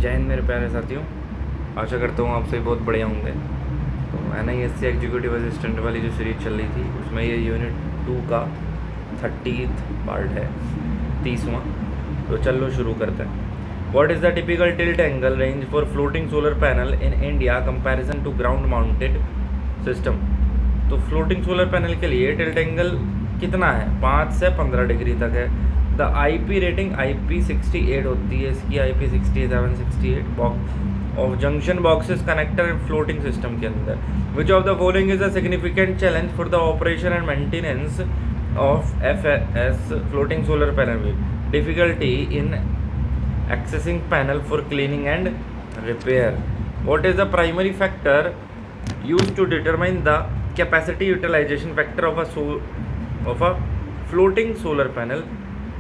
जय हिंद मेरे प्यारे साथियों, आशा करता हूँ आप सभी बहुत बढ़िया होंगे। तो NISC एग्जीक्यूटिव असिस्टेंट वाली जो सीरीज चल रही थी उसमें ये यूनिट 2 का 30th पार्ट है, 30वां। तो चलो शुरू करते हैं। What is the typical tilt angle range for floating solar panel in India comparison to ground mounted system. तो फ्लोटिंग सोलर पैनल के लिए टिल्ट एंगल कितना है? 5 से 15 डिग्री तक है। द IP रेटिंग IP68 होती है इसकी, IP67 68 box of junction boxes connector and floating system के अंदर। Which of the following is a significant challenge for the operation and maintenance of FS floating solar panel with difficulty in accessing panel for cleaning and repair. What is the primary factor used to determine the capacity utilization factor of a floating solar panel?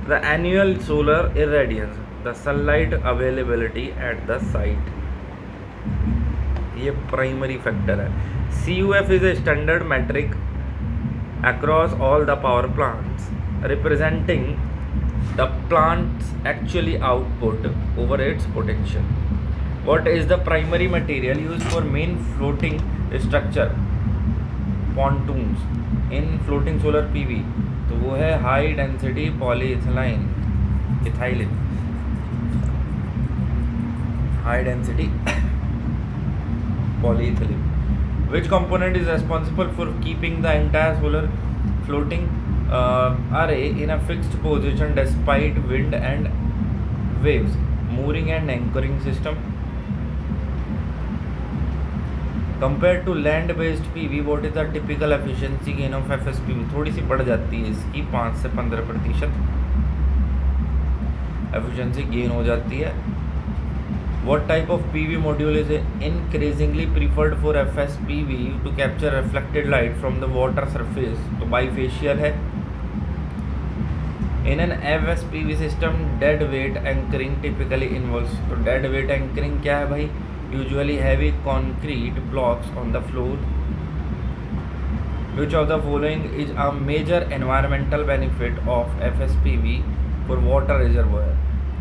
The annual solar irradiance, the sunlight availability at the site. ये primary factor है। CUF is a standard metric across all the power plants representing the plant's actually output over its potential. What is the primary material used for main floating structure pontoons in floating solar PV? तो वो है high density polyethylene, ethylene, high density polyethylene. Which component is responsible for keeping the entire solar floating array in a fixed position despite wind and waves? Mooring and anchoring system. Compared to land-based PV, what is the typical efficiency gain of FSPV? थोड़ी सी बढ़ जाती है इसकी, 5 से 15% efficiency gain हो जाती है। What type of PV module is increasingly preferred for FSPV to capture reflected light from the water surface? तो bifacial है। In an FSPV system, dead weight anchoring typically involves. तो dead weight anchoring क्या है भाई? Usually heavy concrete blocks on the floor. Which of the following is a major environmental benefit of FSPV for water reservoir?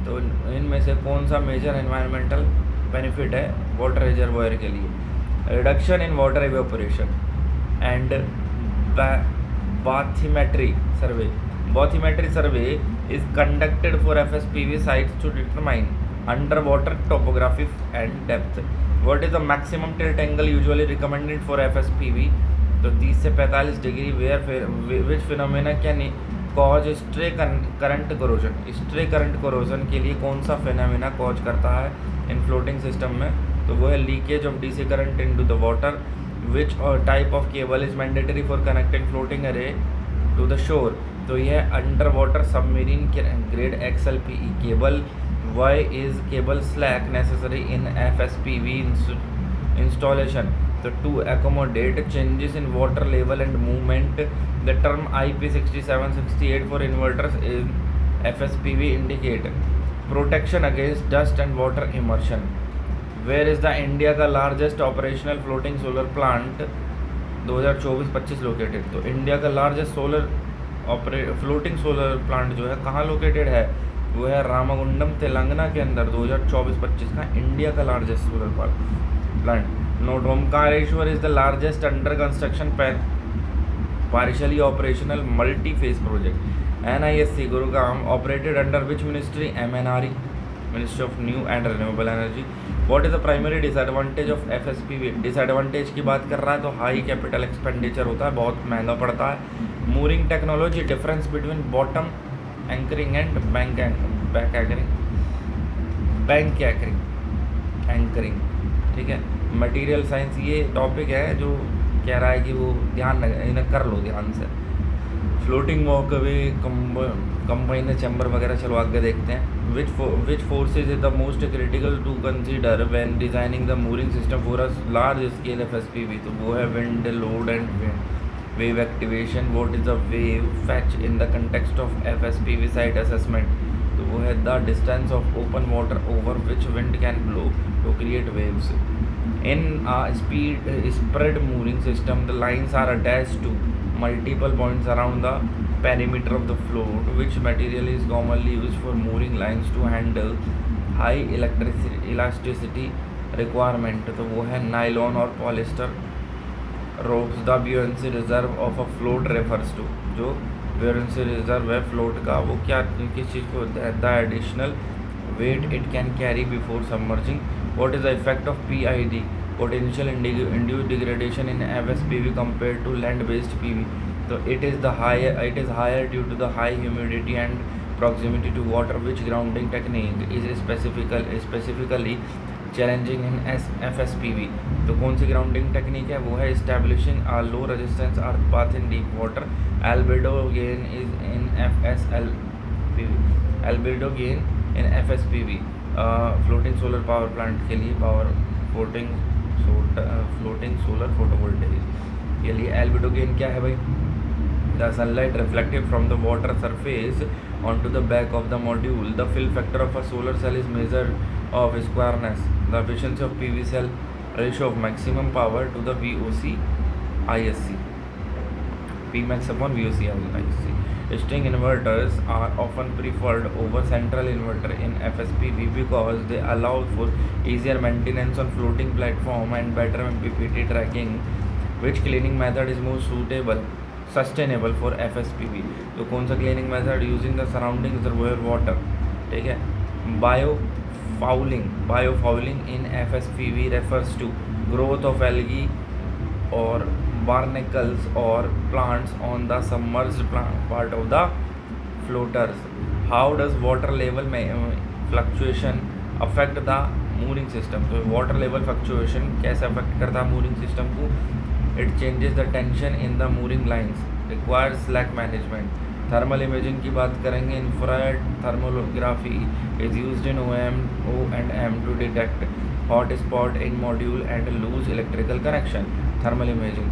तो इनमें से कौन सा major environmental benefit है वाटर रिजर्वायर के लिए? Reduction in water evaporation and bathymetry survey. Bathymetry survey is conducted for FSPV sites to determine under water topography and depth. What is the maximum tilt angle usually recommended for FSPV? तो 30 से 45 degree. Where which phenomena can cause stray current corrosion. Stray current corrosion के लिए कौन सा phenomena cause करता है इन floating system में? तो वो है leakage of DC current into the water. Which type of cable is mandatory for connecting floating array to the shore? तो ये है under water submarine grade XLPE cable. Why is cable slack necessary in FSPV installation? तो to accommodate changes in water level and movement. The term IP67 68 for inverters in FSPV indicate protection against dust and water immersion. Where is the India का largest operational floating solar plant 2024-25 located? तो India का largest solar floating solar plant जो है कहाँ located है? वो है रामागुंडम तेलंगाना के अंदर 2024-25 का इंडिया का largest solar plant. Note, Omkareshwar is the largest under construction partially operational multi-phase project. NISC Gurugram operated under which ministry? MNRE, Ministry of New and Renewable Energy. What is the primary disadvantage of FSPV? Disadvantage की बात कर रहा है तो high capital expenditure होता है, बहुत महंगा पड़ता है. Mooring technology, difference between bottom anchoring and back anchoring. ठीक है. मटेरियल साइंस ये टॉपिक है जो कह रहा है कि वो ध्यान इन्हें कर लो ध्यान से. फ्लोटिंग वॉकवे कंबाइन चैम्बर वगैरह चलो आगे देखते हैं. Which forces is the most critical to consider when designing the mooring system for a large scale FSPV? तो वो है wind load and wave activation. What is the wave fetch in the context of FSPV site assessment? तो वो है the distance of open water over which wind can blow to create waves. In a spread mooring system, the lines are attached to multiple points around the perimeter of the float. Which material is commonly used for mooring lines to handle high elasticity requirement? तो वो है nylon और polyester ropes. The buoyancy reserve of a float refers to. जो buoyancy reserve है float का वो क्या किस चीज़ को होता है? The additional weight it can carry before submerging. What is the effect of PID? Potential induced degradation in FSPV compared to land-based PV. So it is higher due to the high humidity and proximity to water. Which grounding technique is specifically challenging in FSPV? तो कौन सी grounding technique है? वो है establishing a low resistance earth path in deep water. Albedo gain is in FSPV. Floating solar power plant के लिए floating solar photovoltaic के लिए albedo gain क्या है भाई? The sunlight reflected from the water surface on to the back of the module. The fill factor of a solar cell is measured of squareness. The efficiency of PV cell ratio of maximum power to the VOC ISC. Pmax upon VOC ISC. String inverters are often preferred over central inverter in FSPV because they allow for easier maintenance on floating platform and better MPPT tracking. Which cleaning method is most sustainable for FSPV? तो कौन सा cleaning method? Using the surrounding reservoir water. ठीक है. Biofouling in FSPV refers to growth of algae or barnacles or plants on the submerged part of the floaters. How does water level fluctuation affect the mooring system? तो water level fluctuation कैसे affect करता है mooring system को? It changes the tension in the mooring lines, requires slack management. Thermal imaging की बात करेंगे. Infrared thermography is used in O&M to detect hot spot in module and loose electrical connection. Thermal imaging.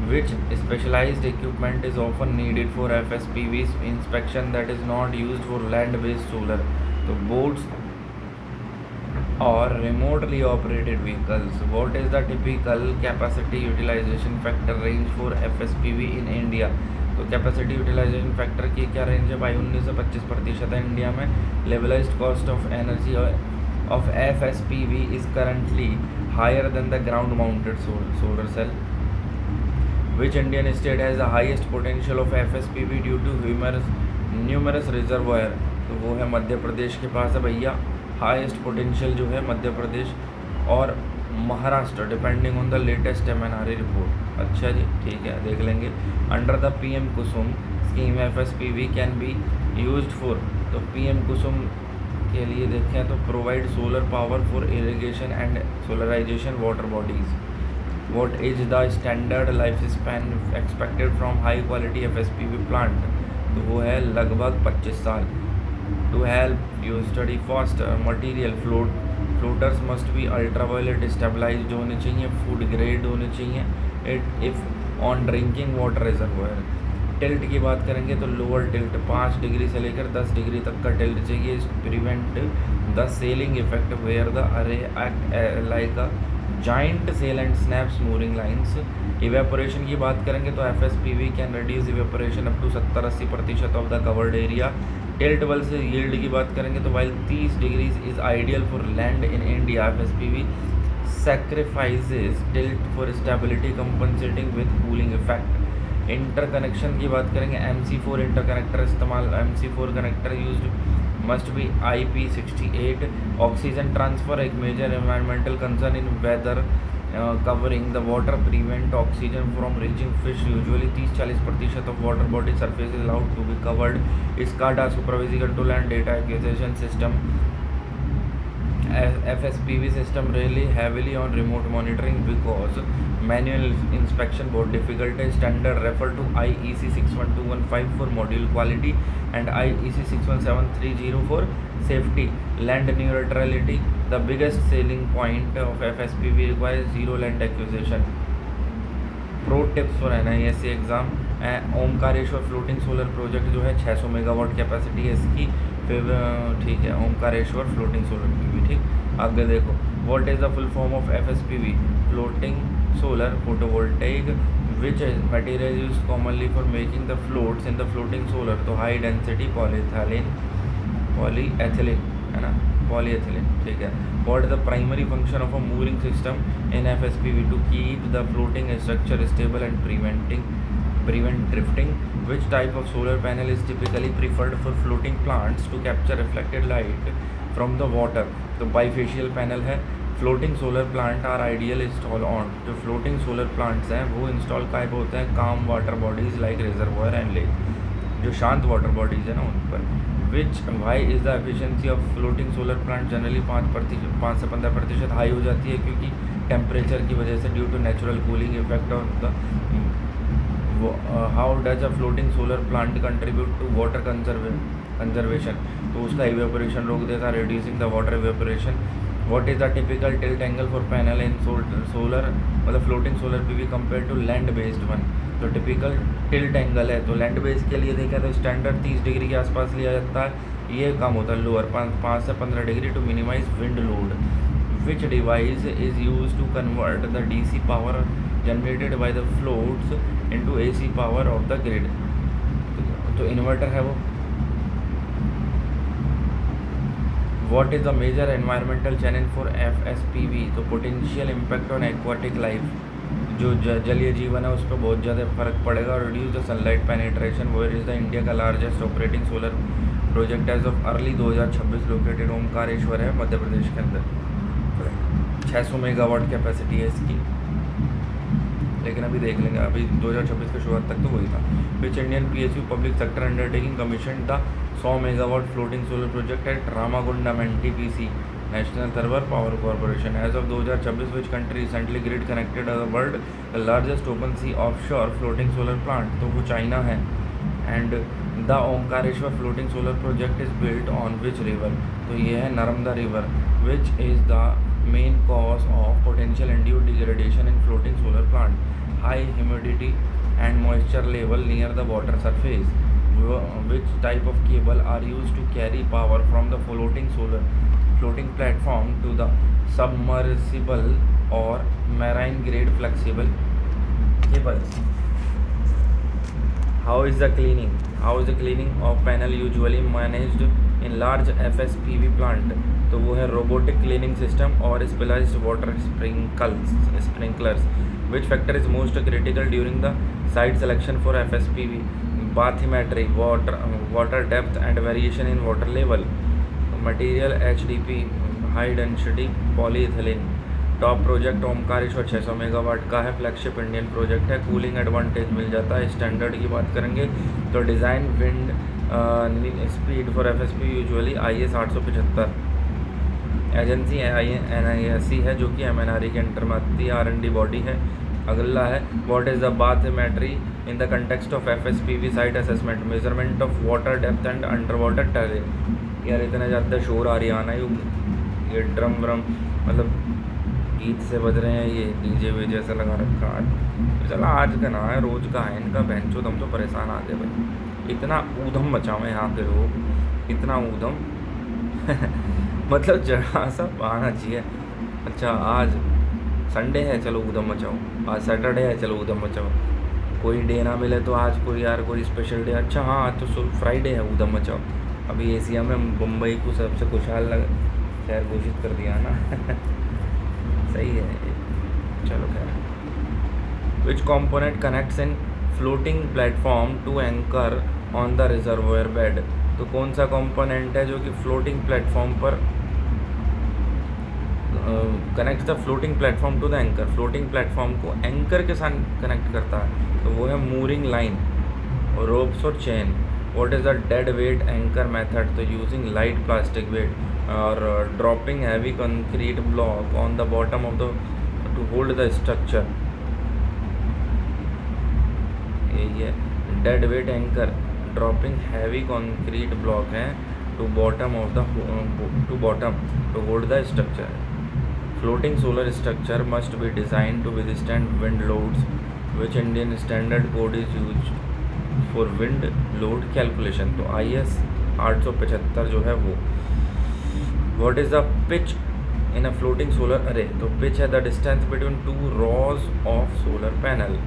Which specialized equipment is often needed for FSPV inspection that is not used for land-based solar? So boats or remotely operated vehicles. What is the typical capacity utilization factor range for FSPV in India? तो capacity utilisation factor की क्या range है भाई? 19 से 25% है India में. Levelised cost of energy of FSPV is currently higher than the ground mounted solar cell. Which Indian state has the highest potential of FSPV due to numerous reservoir? तो वो है मध्य प्रदेश के पास है भैया. हाईएस्ट पोटेंशियल जो है मध्य प्रदेश और Maharashtra depending on the latest MNRE report. अच्छा जी ठीक है देख लेंगे. Under the PM Kusum scheme FSPV can be used for. तो PM कुसुम के लिए देखें तो provide solar power for irrigation and solarisation water bodies. What is the standard lifespan expected from high quality FSPV plant? तो वो है लगभग 25 साल. To help you study faster, material floaters must be ultraviolet stabilized होने चाहिए, food grade होने चाहिए. If on drinking water reservoir. Tilt की बात करेंगे तो लोअर टिल्ट 5 डिग्री से लेकर 10 डिग्री तक का टिल्ट चाहिए. Prevent the sailing effect where the array act like a giant sail and snaps mooring lines. Evaporation की बात करेंगे तो FSPV can reduce evaporation up to 70-80% of the covered area. Tilt बल से यील्ड की बात करेंगे तो while 30 degrees is ideal for land in India. FSPV sacrifices tilt for stability compensating with cooling effect. Interconnection की बात करेंगे MC4 इंटरकनेक्टर इस्तेमाल. MC4 connector used must be IP68. Oxygen transfer एक major environmental concern in whether covering the water prevent oxygen from reaching fish. Usually 30-40% of water body surface is allowed to be covered. SCADA supervisory control and data acquisition system. FSPV system really heavily on remote monitoring because manual inspection बहुत difficult है. Standard refer to IEC 61215 for module quality and IEC 61730 for safety. Land neutrality. The biggest selling point of FSPV requires zero land acquisition. Pro tips for NISC exam. Omkareshwar floating solar project जो है 600 megawatt capacity है इसकी. फिर ठीक है Omkareshwar floating solar PV. ठीक आगे देखो. What is the full form of FSPV? Floating solar photovoltaic which material is used commonly for making the floats in the floating solar? तो high density polyethylene है ना, polyethylene, ठीक है. What is the primary function of a mooring system in FSPV? To keep the floating structure stable and prevent drifting. Which type of solar panel is typically preferred for floating plants to capture reflected light from the water? तो bifacial panel है. Floating solar plant are ideal install on, जो floating solar plants हैं वो install काय पे होते हैं? Calm water bodies like reservoir and lake, जो शांत वाटर बॉडीज़ हैं ना उन पर. Which why is the efficiency of floating solar plant generally 5 से 15% हाई हो जाती है, क्योंकि टेम्परेचर की वजह से due to natural cooling effect of the. How does a floating solar plant contribute to water conservation? तो उसका इवेपोरेशन रोक देता है, reducing the water evaporation. What is the typical tilt angle for panel in solar मतलब floating solar PV compared to land based one? तो typical tilt angle है, तो land based के लिए देखा तो स्टैंडर्ड 30 डिग्री के आसपास लिया जाता है, ये काम होता है लोअर 5 से 15 degree to minimise wind load. Which device is used to convert the DC power generated by the floats into AC power of the grid? तो इन्वर्टर है वो. What is the major environmental challenge for FSPV? तो potential impact on aquatic life, जो जलीय जीवन है उस पर बहुत ज़्यादा फर्क पड़ेगा. reduce the sunlight penetration. Where is the India का largest operating solar project as of early 2026 located? Omkareshwar है मध्य प्रदेश के अंदर. 600 मेगावाट कैपेसिटी है इसकी, लेकिन अभी देख लेंगे, अभी 2026 के शुरुआत तक तो वही था. Which Indian PSU public sector undertaking commission the 100 megawatt floating solar project at Ramagundam NTPC national thermal power corporation. As of 2026 which country recently grid connected the world the largest open sea offshore floating solar plant? तो वो China है. And the Omkareshwar floating solar project is built on which river? तो ये है Narmada river. Which is the main cause of potential induced degradation in floating solar plant? High humidity and moisture level near the water surface. Which type of cable are used to carry power from the floating platform to the submersible or marine grade flexible cables? How is the cleaning of panel usually managed in large FSPV plant? तो वो है robotic cleaning system और splashed water sprinklers. Which factor is most critical during the site selection for FSPV? bathymetry, water depth and variation in water level. Material HDP, high density polyethylene. Top project Omkareshwar 600 megawatt का है, flagship Indian project है. Cooling advantage मिल जाता है. Standard की बात करेंगे तो design wind speed for FSP usually IS 875. Agency NISC है, जो कि MNRE के अंडर में आती है, R&D बॉडी है. अगला है what is the bathymetry in the context of FSPV site assessment? Measurement of water depth and under water terrain. यार इतना ज़्यादा शोर आ रही आना, ये ड्रम मतलब गीत से बज रहे हैं, ये DJ वीजे ऐसा लगा रखा आज. चला आज का ना है, रोज़ का है इनका. बहन चो, तुम तो परेशान आ गए भाई. इतना ऊधम मचाओ यहाँ के लोग, इतना ऊधम मतलब जरा सा आना चाहिए. अच्छा आज संडे है, चलो ऊधम मचाओ. आज सैटरडे है, चलो ऊधम मचाओ. कोई डे ना मिले तो आज कोई स्पेशल डे. अच्छा हाँ, आज तो फ्राइडे है, ऊधम मचाओ. अभी एशिया में मुंबई को सबसे खुशहाल शहर घोषित कर दिया ना सही है. चलो खैर. Which component connects in floating platform to anchor on the reservoir bed? तो कौन सा कॉम्पोनेंट है जो कि फ्लोटिंग प्लेटफॉर्म पर connect the floating platform to the anchor? Floating platform को एंकर के साथ कनेक्ट करता है, तो वो है मूरिंग लाइन और रोप्स और chain. What is the dead weight anchor method? तो यूजिंग लाइट प्लास्टिक वेट और dropping heavy concrete block on the bottom of the to hold the structure. यही है dead weight anchor. Dropping heavy concrete block है to bottom to hold the structure. Floating solar structure must be designed to withstand wind loads. Which Indian standard code is used for wind load calculation? तो IS 875 जो है वो. What is the pitch in a floating solar array? तो pitch है the distance between two rows of solar panel.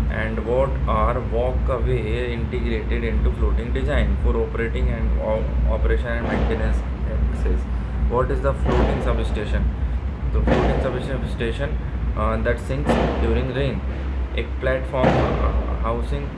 And what are walkway integrated into floating design for operating and operation and maintenance access? What is the floating substation? The floating substation that sinks during rain. A platform housing